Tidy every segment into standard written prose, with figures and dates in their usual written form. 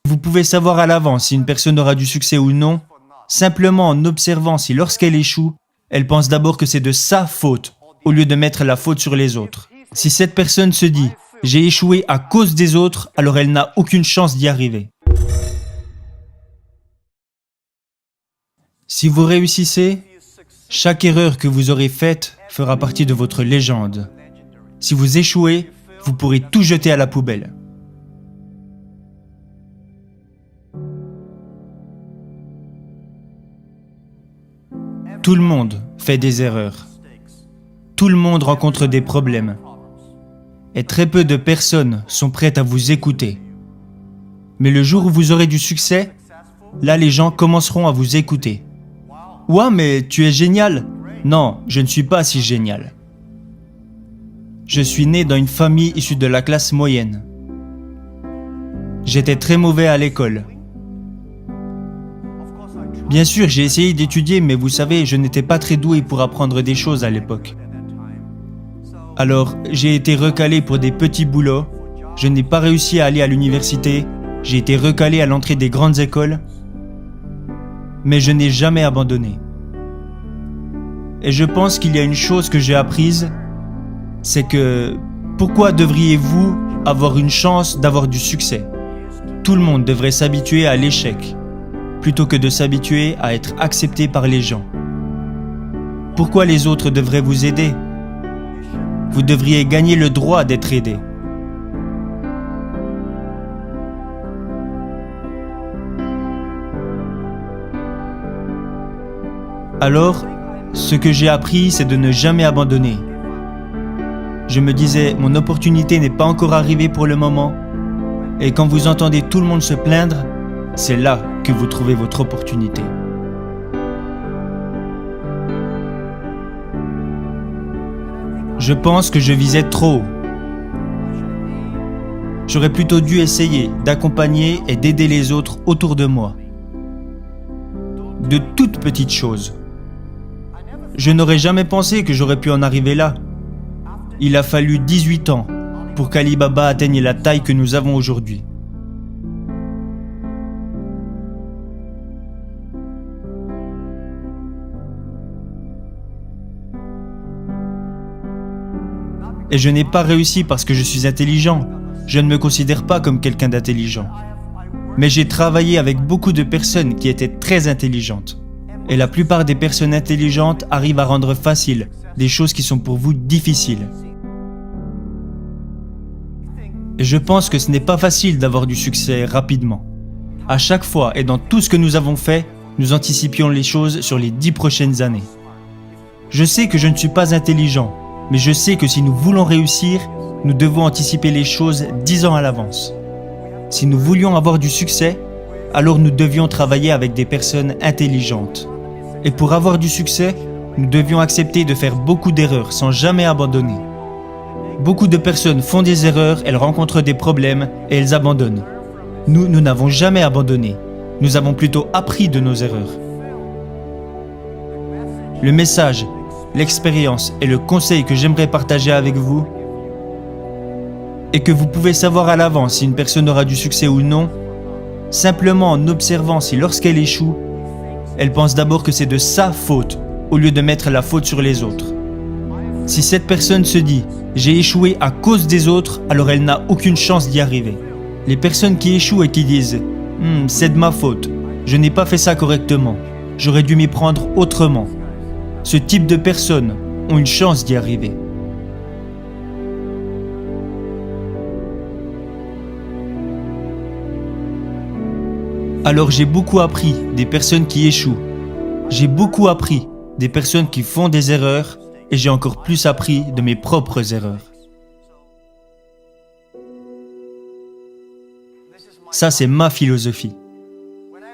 Vous pouvez savoir à l'avance si une personne aura du succès ou non, simplement en observant si lorsqu'elle échoue, elle pense d'abord que c'est de sa faute, au lieu de mettre la faute sur les autres. Si cette personne se dit « j'ai échoué à cause des autres », alors elle n'a aucune chance d'y arriver. Si vous réussissez, chaque erreur que vous aurez faite fera partie de votre légende. Si vous échouez, vous pourrez tout jeter à la poubelle. Tout le monde fait des erreurs. Tout le monde rencontre des problèmes. Et très peu de personnes sont prêtes à vous écouter. Mais le jour où vous aurez du succès, là les gens commenceront à vous écouter. « Ouah, mais tu es génial !» Non, je ne suis pas si génial. Je suis né dans une famille issue de la classe moyenne. J'étais très mauvais à l'école. Bien sûr, j'ai essayé d'étudier, mais vous savez, je n'étais pas très doué pour apprendre des choses à l'époque. Alors, j'ai été recalé pour des petits boulots, je n'ai pas réussi à aller à l'université, j'ai été recalé à l'entrée des grandes écoles, mais je n'ai jamais abandonné. Et je pense qu'il y a une chose que j'ai apprise, c'est que pourquoi devriez-vous avoir une chance d'avoir du succès? Tout le monde devrait s'habituer à l'échec, plutôt que de s'habituer à être accepté par les gens. Pourquoi les autres devraient vous aider? Vous devriez gagner le droit d'être aidé. Alors, ce que j'ai appris, c'est de ne jamais abandonner. Je me disais, mon opportunité n'est pas encore arrivée pour le moment. Et quand vous entendez tout le monde se plaindre, c'est là que vous trouvez votre opportunité. Je pense que je visais trop haut. J'aurais plutôt dû essayer d'accompagner et d'aider les autres autour de moi. De toutes petites choses. Je n'aurais jamais pensé que j'aurais pu en arriver là. Il a fallu 18 ans pour qu'Ali Baba atteigne la taille que nous avons aujourd'hui. Et je n'ai pas réussi parce que je suis intelligent. Je ne me considère pas comme quelqu'un d'intelligent. Mais j'ai travaillé avec beaucoup de personnes qui étaient très intelligentes. Et la plupart des personnes intelligentes arrivent à rendre facile des choses qui sont pour vous difficiles. Et je pense que ce n'est pas facile d'avoir du succès rapidement. À chaque fois et dans tout ce que nous avons fait, nous anticipions les choses sur les 10 prochaines années. Je sais que je ne suis pas intelligent, mais je sais que si nous voulons réussir, nous devons anticiper les choses 10 ans à l'avance. Si nous voulions avoir du succès, alors nous devions travailler avec des personnes intelligentes. Et pour avoir du succès, nous devions accepter de faire beaucoup d'erreurs sans jamais abandonner. Beaucoup de personnes font des erreurs, elles rencontrent des problèmes et elles abandonnent. Nous n'avons jamais abandonné. Nous avons plutôt appris de nos erreurs. Le message, l'expérience et le conseil que j'aimerais partager avec vous est que vous pouvez savoir à l'avance si une personne aura du succès ou non, simplement en observant si lorsqu'elle échoue, elle pense d'abord que c'est de sa faute, au lieu de mettre la faute sur les autres. Si cette personne se dit « j'ai échoué à cause des autres », alors elle n'a aucune chance d'y arriver. Les personnes qui échouent et qui disent « c'est de ma faute, je n'ai pas fait ça correctement, j'aurais dû m'y prendre autrement », ce type de personnes ont une chance d'y arriver. Alors j'ai beaucoup appris des personnes qui échouent. J'ai beaucoup appris des personnes qui font des erreurs et j'ai encore plus appris de mes propres erreurs. Ça, c'est ma philosophie.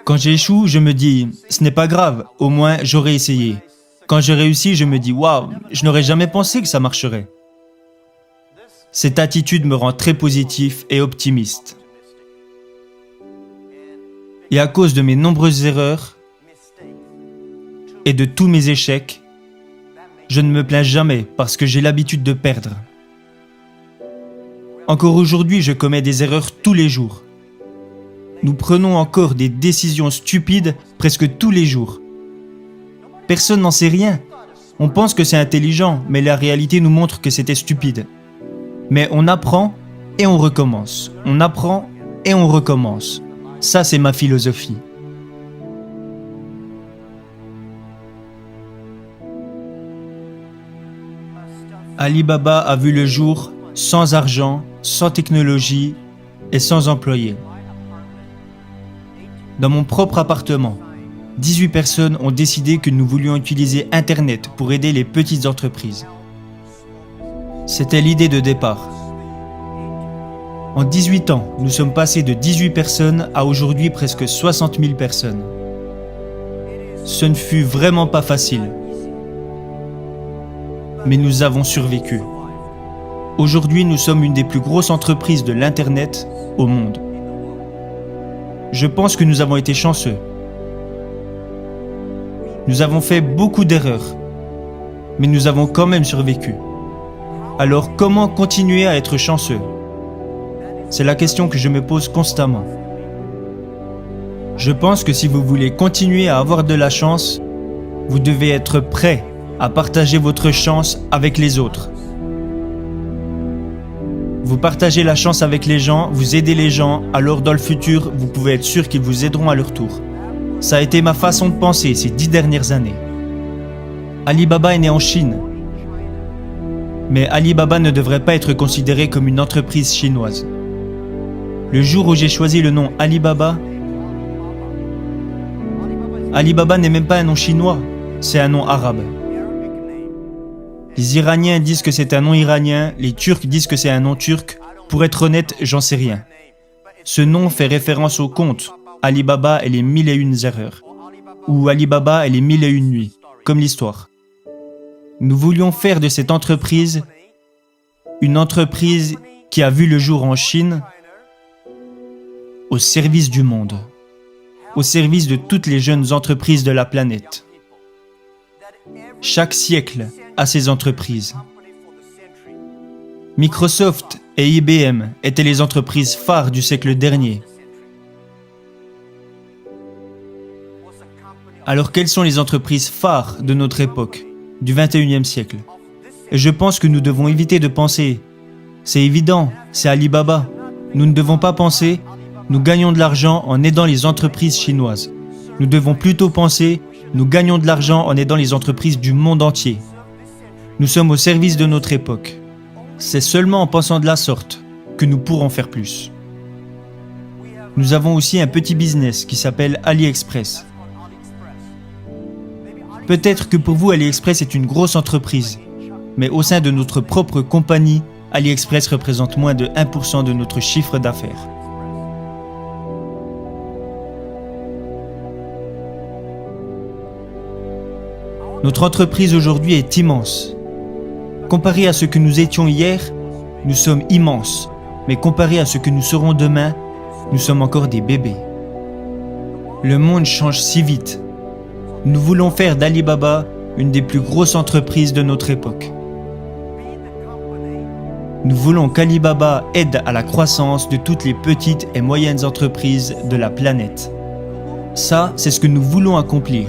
Quand j'échoue, je me dis « ce n'est pas grave, au moins j'aurais essayé ». Quand je réussis, je me dis « waouh, je n'aurais jamais pensé que ça marcherait ». Cette attitude me rend très positif et optimiste. Et à cause de mes nombreuses erreurs et de tous mes échecs, je ne me plains jamais parce que j'ai l'habitude de perdre. Encore aujourd'hui, je commets des erreurs tous les jours. nous prenons encore des décisions stupides presque tous les jours. Personne n'en sait rien. On pense que c'est intelligent, mais la réalité nous montre que c'était stupide. Mais on apprend et on recommence. On apprend et on recommence. Ça, c'est ma philosophie. Alibaba a vu le jour sans argent, sans technologie et sans employés. Dans mon propre appartement, 18 personnes ont décidé que nous voulions utiliser Internet pour aider les petites entreprises. C'était l'idée de départ. En 18 ans, nous sommes passés de 18 personnes à aujourd'hui presque 60 000 personnes. Ce ne fut vraiment pas facile. Mais nous avons survécu. Aujourd'hui, nous sommes une des plus grosses entreprises de l'Internet au monde. Je pense que nous avons été chanceux. Nous avons fait beaucoup d'erreurs, mais nous avons quand même survécu. Alors comment continuer à être chanceux ? C'est la question que je me pose constamment. Je pense que si vous voulez continuer à avoir de la chance, vous devez être prêt à partager votre chance avec les autres. Vous partagez la chance avec les gens, vous aidez les gens, alors dans le futur, vous pouvez être sûr qu'ils vous aideront à leur tour. Ça a été ma façon de penser ces 10 dernières années. Alibaba est né en Chine. Mais Alibaba ne devrait pas être considéré comme une entreprise chinoise. Le jour où j'ai choisi le nom Alibaba, Alibaba n'est même pas un nom chinois, c'est un nom arabe. Les Iraniens disent que c'est un nom iranien, les Turcs disent que c'est un nom turc. Pour être honnête, j'en sais rien. Ce nom fait référence au conte Alibaba et les 1001 erreurs, ou Alibaba et les 1001 nuits, comme l'histoire. Nous voulions faire de cette entreprise une entreprise qui a vu le jour en Chine au service du monde, au service de toutes les jeunes entreprises de la planète. Chaque siècle a ses entreprises. Microsoft et IBM étaient les entreprises phares du siècle dernier. Alors quelles sont les entreprises phares de notre époque, du 21e siècle ? Et je pense que nous devons éviter de penser « c'est évident, c'est Alibaba ». Nous ne devons pas penser « nous gagnons de l'argent en aidant les entreprises chinoises ». Nous devons plutôt penser « nous gagnons de l'argent en aidant les entreprises du monde entier ». Nous sommes au service de notre époque. C'est seulement en pensant de la sorte que nous pourrons faire plus. Nous avons aussi un petit business qui s'appelle AliExpress. Peut-être que pour vous, AliExpress est une grosse entreprise, mais au sein de notre propre compagnie, AliExpress représente moins de 1% de notre chiffre d'affaires. Notre entreprise aujourd'hui est immense. Comparé à ce que nous étions hier, nous sommes immenses, mais comparé à ce que nous serons demain, nous sommes encore des bébés. Le monde change si vite. Nous voulons faire d'Alibaba une des plus grosses entreprises de notre époque. Nous voulons qu'Alibaba aide à la croissance de toutes les petites et moyennes entreprises de la planète. Ça, c'est ce que nous voulons accomplir.